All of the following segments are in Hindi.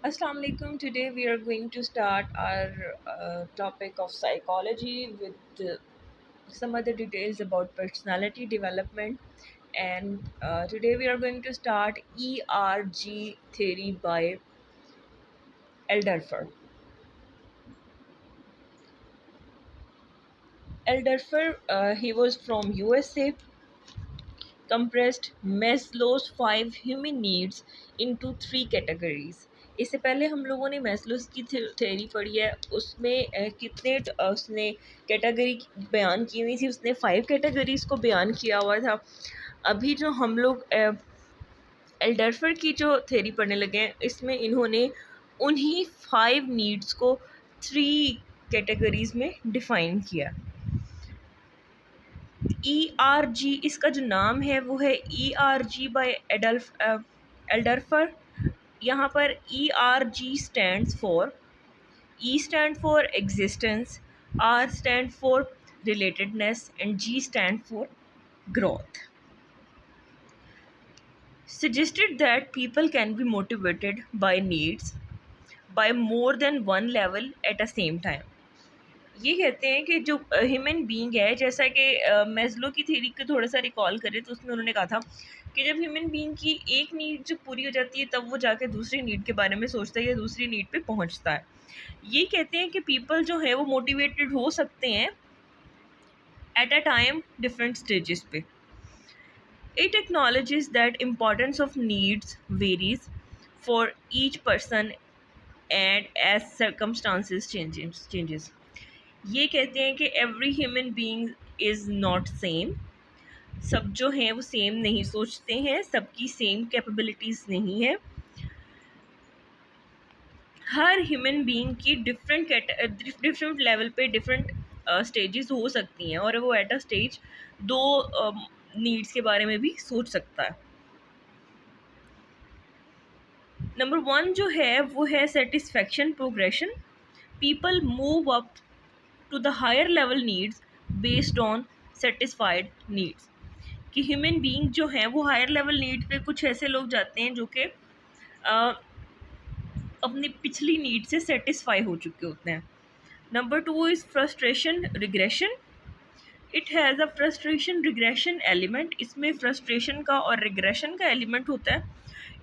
Assalamu alaikum. Today we are going to start our topic of psychology with some other details about personality development. And today we are going to start ERG theory by Elderfer. Elderfer, he was from USA, compressed Maslow's five human needs into three categories. इससे पहले हम लोगों ने मैस्लोस की थ्योरी पढ़ी है, उसमें कितने उसने कैटेगरी बयान की हुई थी, उसने फाइव कैटेगरीज को बयान किया हुआ था। अभी जो हम लोग एल्डरफर की जो थ्योरी पढ़ने लगे हैं, इसमें इन्होंने उन्हीं फाइव नीड्स को थ्री कैटेगरीज में डिफाइन किया। ERG इसका जो नाम है वो है ERG बाय एल्डरफर। यहाँ पर ERG stands for, E stand for existence, R stand for relatedness and G stand for growth. Suggested that people can be motivated by needs by more than one level at a same time. ये कहते हैं कि जो ह्यूमन बीइंग है, जैसा कि मैस्लो की थ्योरी को थोड़ा सा रिकॉल करें तो उसमें उन्होंने कहा था कि जब ह्यूमन बीइंग की एक नीड जब पूरी हो जाती है तब वो जाके दूसरी नीड के बारे में सोचता है या दूसरी नीड पे पहुंचता है। ये कहते हैं कि पीपल जो है वो मोटिवेटेड हो सकते हैं at a time different stages पे। It acknowledges that importance of needs varies for each person and as circumstances changes. ये कहते हैं कि every human being is not same. सब जो हैं वो सेम नहीं सोचते हैं, सबकी सेम कैपेबिलिटीज़ नहीं है। हर ह्यूमन बीइंग की डिफरेंट लेवल पे डिफरेंट स्टेजेस हो सकती हैं और वो एट अ स्टेज दो नीड्स के बारे में भी सोच सकता है। नंबर वन जो है वो है satisfaction progression. People move up to the higher level needs based on satisfied needs. कि ह्यूमन बीइंग जो हैं वो हायर लेवल नीड पे, कुछ ऐसे लोग जाते हैं जो कि अपनी पिछली नीड से सेटिस्फाई हो चुके होते हैं। Number two is frustration regression. It has a frustration regression element. इसमें फ्रस्ट्रेशन का और रिग्रेशन का एलिमेंट होता है।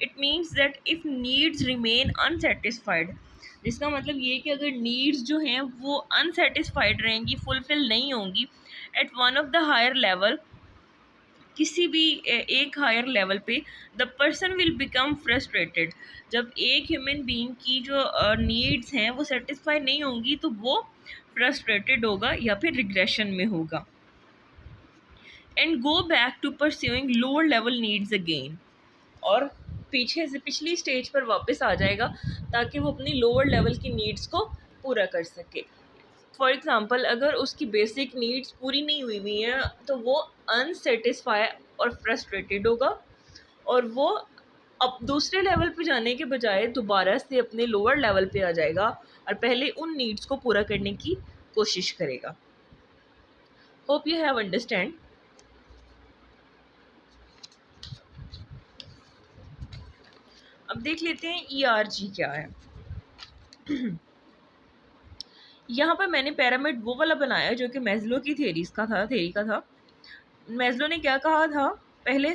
It means that if needs remain unsatisfied, जिसका मतलब ये है कि अगर नीड्स जो हैं वो अनसेटिस्फाइड रहेंगी, फुलफिल नहीं होंगी at one of the higher level, किसी भी एक हायर लेवल पे, the person will become frustrated. जब एक ह्यूमन बीइंग की जो नीड्स हैं वो सेटिस्फाई नहीं होंगी तो वो फ्रस्ट्रेटेड होगा या फिर रिग्रेशन में होगा and go back to pursuing lower level needs again. और पीछे से पिछली स्टेज पर वापस आ जाएगा ताकि वो अपनी लोअर लेवल की नीड्स को पूरा कर सके। फॉर एग्ज़ाम्पल, अगर उसकी बेसिक नीड्स पूरी नहीं हुई हैं तो वो अनसेटिस्फाई और फ्रस्ट्रेटेड होगा और वो अब दूसरे लेवल पे जाने के बजाय दोबारा से अपने लोअर लेवल पे आ जाएगा और पहले उन नीड्स को पूरा करने की कोशिश करेगा। Hope you have understand. अब देख लेते हैं ERG क्या है। यहाँ पर मैंने पिरामिड वो वाला बनाया जो कि मैस्लो की थ्योरी का था। मैस्लो ने क्या कहा था, पहले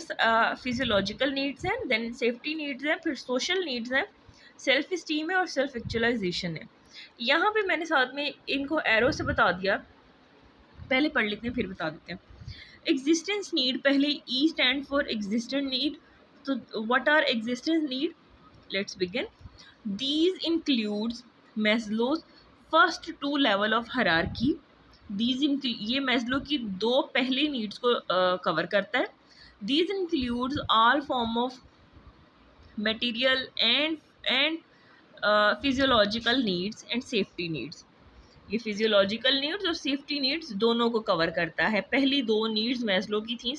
फिजियोलॉजिकल नीड्स हैं, देन सेफ्टी नीड्स हैं, फिर सोशल नीड्स हैं, सेल्फ इस्टीम है और सेल्फ एक्चुअलाइजेशन है। यहाँ पे मैंने साथ में इनको एरो से बता दिया, पहले पढ़ लेते हैं फिर बता देते हैं। एग्जिस्टेंस नीड, पहले E stand for existent need. तो what are existence need? Let's begin. These includes Maslow's first two level of hierarchy. ये मैस्लो की दो पहली नीड्स को कवर करता है। These includes all form of material and physiological needs and safety needs. ये फिजियोलॉजिकल नीड्स और सेफ्टी नीड्स दोनों को कवर करता है। पहली दो नीड्स मैस्लो की थी,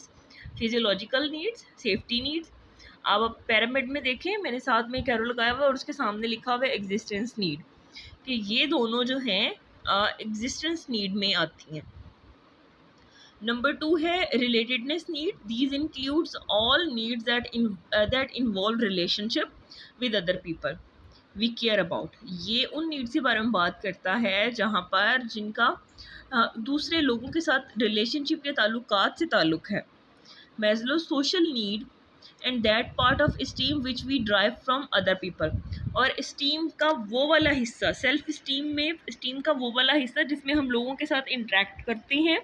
फिजियोलॉजिकल नीड्स, सेफ्टी नीड्स। आप पिरामिड में देखें, मैंने साथ में एक एरो लगाया हुआ है और उसके सामने लिखा हुआ है एग्जिस्टेंस नीड, कि ये दोनों जो हैं एग्जिस्टेंस नीड में आती हैं। नंबर टू है relatedness need. These includes all needs that involve relationship with other people. We care about. ये उन नीड्स के बारे में बात करता है जहाँ पर जिनका दूसरे लोगों के साथ रिलेशनशिप या ताल्लुकात से ताल्लुक़ है। Maslow social need and that part of esteem which we drive from other people. और स्टीम का वो वाला हिस्सा, सेल्फ स्टीम में स्टीम का वो वाला हिस्सा जिसमें हम लोगों के साथ इंटरेक्ट करते हैं,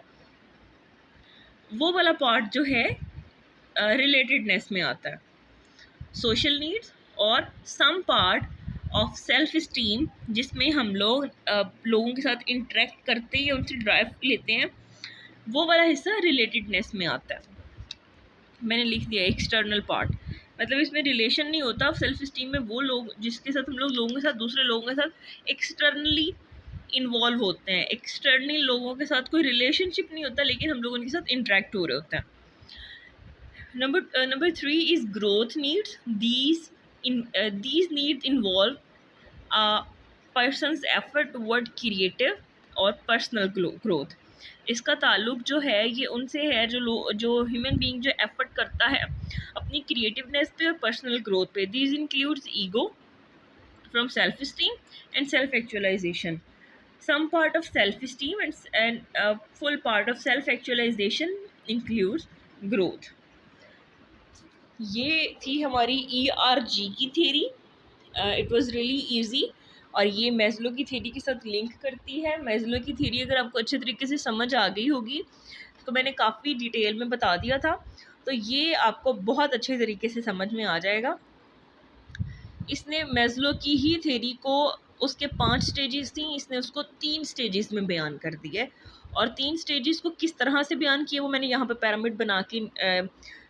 वो वाला पार्ट जो है रिलेटेडनेस में आता है। सोशल नीड्स और some part of self esteem जिसमें हम लोग लोगों के साथ इंटरेक्ट करते हैं या उनसे ड्राइव लेते हैं, वो वाला हिस्सा रिलेटेडनेस में आता है। मैंने लिख दिया एक्सटर्नल पार्ट, मतलब इसमें रिलेशन नहीं होता। सेल्फ स्टीम में वो लोग जिसके साथ हम लोग लोगों के साथ दूसरे लोगों के साथ एक्सटर्नली इन्वॉल्व होते हैं। एक्सटर्नल लोगों के साथ कोई रिलेशनशिप नहीं होता, लेकिन हम लोग उनके साथ इंटरेक्ट हो रहे होते हैं। Number 3 is growth needs. These needs involve a person's effort toward creative और पर्सनल ग्रोथ। इसका ताल्लुक जो है ये उनसे है जो ह्यूमन बीइंग जो एफर्ट करता है अपनी क्रिएटिवनेस पे और पर्सनल ग्रोथ पे। These includes ego from self esteem and self actualisation. Some part of self esteem and full part of self actualisation includes growth. ये थी हमारी ERG की theory. It was really easy और ये मैस्लो की थ्योरी के साथ लिंक करती है। मैस्लो की थ्योरी अगर आपको अच्छे तरीके से समझ आ गई होगी तो मैंने काफ़ी डिटेल में बता दिया था, तो ये आपको बहुत अच्छे तरीके से समझ में आ जाएगा। इसने मैस्लो की ही थ्योरी को, उसके 5 स्टेजेस थी, इसने उसको 3 स्टेजेस में बयान कर दिया है। और 3 स्टेजेस को किस तरह से बयान किया वो मैंने यहाँ पे पिरामिड बना के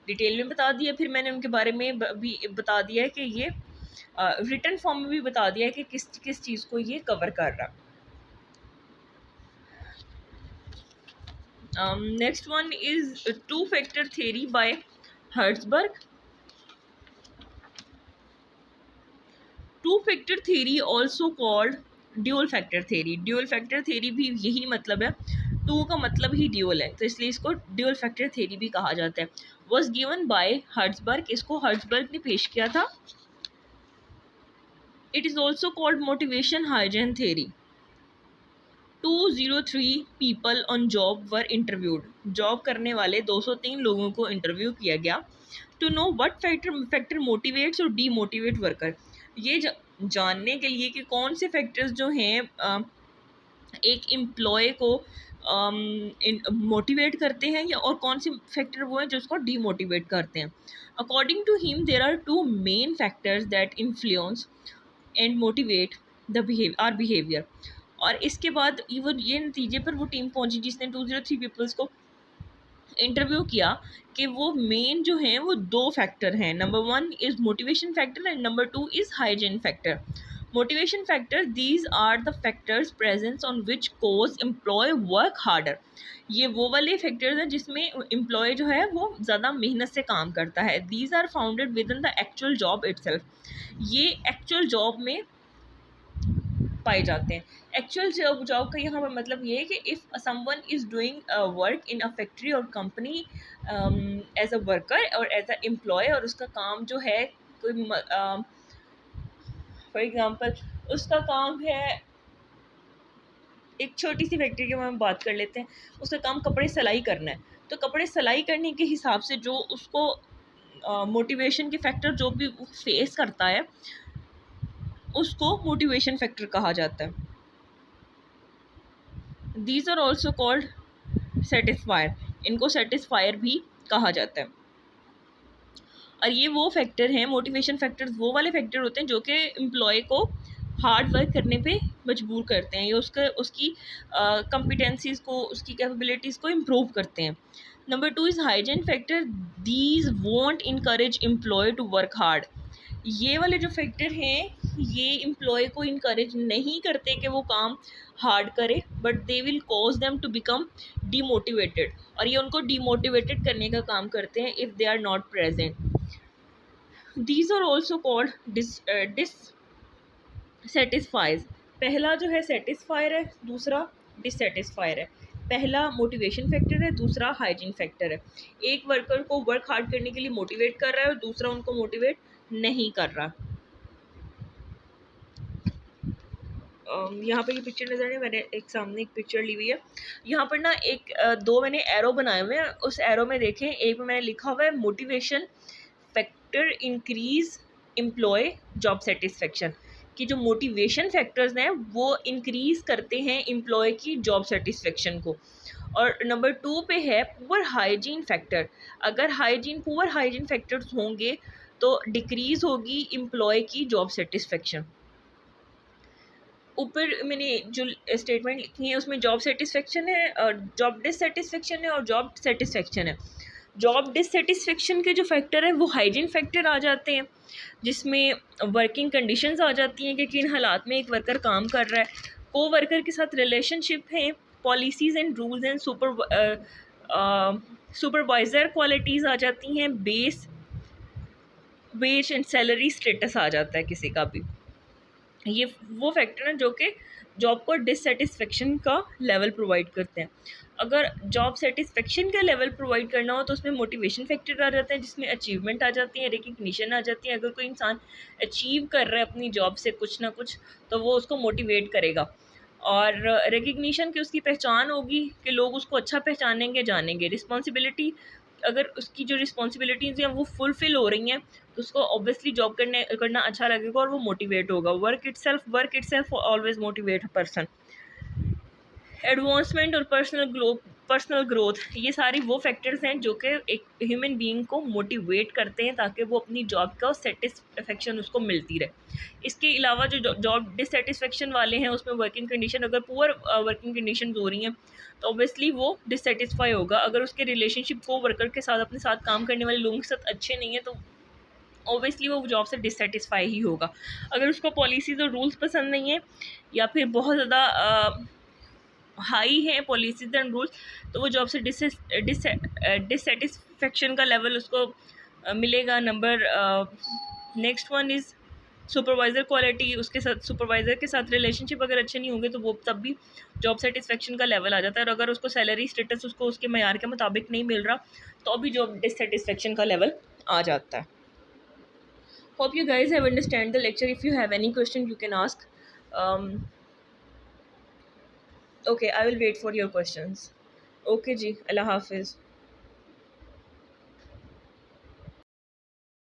डिटेल में बता दिया। फिर मैंने उनके बारे में भी बता दिया है कि ये रिटन फॉर्म में भी बता दिया है कि किस किस चीज़ को ये कवर कर रहा। Next one is 2 factor theory by Herzberg. 2 factor theory also called dual factor theory. Dual factor theory भी यही मतलब है, 2 का मतलब ही ड्यूअल है, तो इसलिए इसको ड्यूअल फैक्टर थ्योरी भी कहा जाता है। वॉज गिवन बाय हर्ट्जबर्ग, इसको हर्ट्जबर्ग ने पेश किया था। It is also called motivation hygiene theory. 203 people on job were interviewed. Job करने वाले 203 लोगों को इंटरव्यू किया गया to know what factor motivates और डीमोटिवेट वर्कर। ये जानने के लिए कि कौन से फैक्टर्स जो हैं एक एम्प्लॉय को मोटिवेट करते हैं या और कौन से फैक्टर वो हैं जो उसको डीमोटिवेट करते हैं। According to him there are 2 main factors that influence and motivate our behaviour. और इसके बाद इवन ये नतीजे पर वो टीम पहुंची जिसने 203 पीपल्स को इंटरव्यू किया कि वो मेन जो हैं वो 2 फैक्टर हैं। Number 1 is motivation factor and number 2 is hygiene factor. Motivation factor, these are the factors presence on which cause employ work harder. ये वो वाले फैक्टर्स हैं जिसमें एम्प्लॉय जो है वो ज़्यादा मेहनत से काम करता है। These are founded within the actual job itself. ये एक्चुअल जॉब में पाए जाते हैं। एक्चुअल जॉब का यहाँ पर मतलब ये है कि if someone is doing work in a factory और कंपनी एज अ वर्कर और एज अ एम्प्लॉय, और उसका काम जो है कोई फॉर एग्ज़ाम्पल उसका काम है, एक छोटी सी फैक्ट्री की हम बात कर लेते हैं, उसका काम कपड़े सिलाई करना है, तो कपड़े सिलाई करने के हिसाब से जो उसको मोटिवेशन के फैक्टर जो भी फेस करता है उसको मोटिवेशन फैक्टर कहा जाता है। दीज आर ऑल्सो कॉल्ड सेटिस्फायर, इनको सेटिस्फायर भी कहा जाता है। और ये वो फैक्टर हैं, मोटिवेशन फैक्टर्स वो वाले फैक्टर होते हैं जो कि एम्प्लॉय को हार्ड वर्क करने पे मजबूर करते हैं या उसकी कॉम्पिटेंसीज़ को, उसकी कैपेबिलिटीज़ को इम्प्रूव करते हैं। Number 2 is hygiene factor, these won't encourage employ to work hard. ये वाले जो फैक्टर हैं ये एम्प्लॉय को इनकरेज नहीं करते कि वो काम हार्ड करे, but they will cause them to become demotivated, और ये उनको डीमोटिवेटेड करने का काम करते हैं if they are not present. These are also called dissatisfiers. पहला जो है सेटिस्फायर है, दूसरा डिससेटिस्फायर है। पहला मोटिवेशन फैक्टर है, दूसरा हाइजीन फैक्टर है। एक वर्कर को वर्क हार्ड करने के लिए मोटिवेट कर रहा है और दूसरा उनको मोटिवेट नहीं कर रहा। यहाँ पे ये पिक्चर नज़र आ रही है, मैंने एक सामने एक पिक्चर ली हुई है। यहाँ पर ना एक दो मैंने एरो बनाए हुए हैं। उस एरो में देखें, एक में मैंने लिखा हुआ है motivation factor increase employ job satisfaction, कि जो मोटिवेशन फैक्टर्स हैं वो इंक्रीज करते हैं एम्प्लॉय की जॉब सेटिस्फेक्शन को। और नंबर 2 पे है पुअर हाइजीन फैक्टर। अगर पुअर हाइजीन फैक्टर्स होंगे तो डिक्रीज होगी एम्प्लॉय की जॉब सेटिस्फेक्शन। ऊपर मैंने जो स्टेटमेंट लिखी है उसमें जॉब सेटिस्फेक्शन है, जॉब डिससेटिस्फेक्शन है और जॉब सेटिस्फेक्शन है। जॉब डिससेटिस्फेक्शन के जो फैक्टर है वो हाइजीन फैक्टर आ जाते हैं, जिसमें वर्किंग कंडीशंस आ जाती हैं कि किन हालात में एक वर्कर काम कर रहा है, को वर्कर के साथ रिलेशनशिप है, policies and rules and supervisor qualities आ जाती हैं, base wage and salary status आ जाता है किसी का भी। ये वो फैक्टर हैं जो कि जॉब को डिससेटिस्फेक्शन का लेवल प्रोवाइड करते हैं। अगर जॉब सेटिस्फेक्शन का लेवल प्रोवाइड करना हो तो उसमें मोटिवेशन फैक्टर आ जाते हैं, जिसमें अचीवमेंट आ जाती है, रिकग्निशन आ जाती है। अगर कोई इंसान अचीव कर रहा है अपनी जॉब से कुछ ना कुछ तो वो उसको मोटिवेट करेगा। और रिकग्निशन की उसकी पहचान होगी कि लोग उसको अच्छा पहचानेंगे, जानेंगे। रिस्पॉन्सिबिलिटी, अगर उसकी जो रिस्पॉन्सिबिलिटीज़ हैं वो फुलफ़िल हो रही हैं तो उसको ऑब्वियसली जॉब करना अच्छा लगेगा और वो मोटिवेट होगा। Work itself always motivate a person. Advancement और पर्सनल ग्रोथ, ये सारी वो फैक्टर्स हैं जो कि एक ह्यूमन बीइंग को मोटिवेट करते हैं ताकि वो अपनी जॉब का सेटिस्फेक्शन उसको मिलती रहे। इसके अलावा जो जॉब डिससेटिस्फेक्शन वाले हैं उसमें वर्किंग कंडीशन, अगर पुअर वर्किंग कंडीशन हो रही हैं तो ऑब्वियसली वो डिससेटिस्फाई होगा। अगर उसके रिलेशनशिप को वर्कर के साथ, अपने साथ काम करने वाले लोगों के साथ अच्छे नहीं है तो ऑब्वियसली वो जॉब से डिससेटिस्फाई ही होगा। अगर उसको पॉलिसीज़ और रूल्स पसंद नहीं है या फिर बहुत ज़्यादा हाई है पॉलिसीज एंड रूल्स तो वो जॉब से डिससेटिस्फेक्शन का लेवल उसको मिलेगा। Number next one is supervisor quality. उसके साथ, सुपरवाइज़र के साथ रिलेशनशिप अगर अच्छे नहीं होंगे तो वो तब भी जॉब सेटिस्फेक्शन का लेवल आ जाता है। और अगर उसको सैलरी स्टेटस उसको उसके मयार के मुताबिक नहीं मिल रहा तो भी जॉब डिससेटिस्फेक्शन का लेवल आ जाता है। Hope you guys have understand the lecture. If you have any question you can ask. Okay, I will wait for your questions. Okay जी, अल्लाह हाफिज़।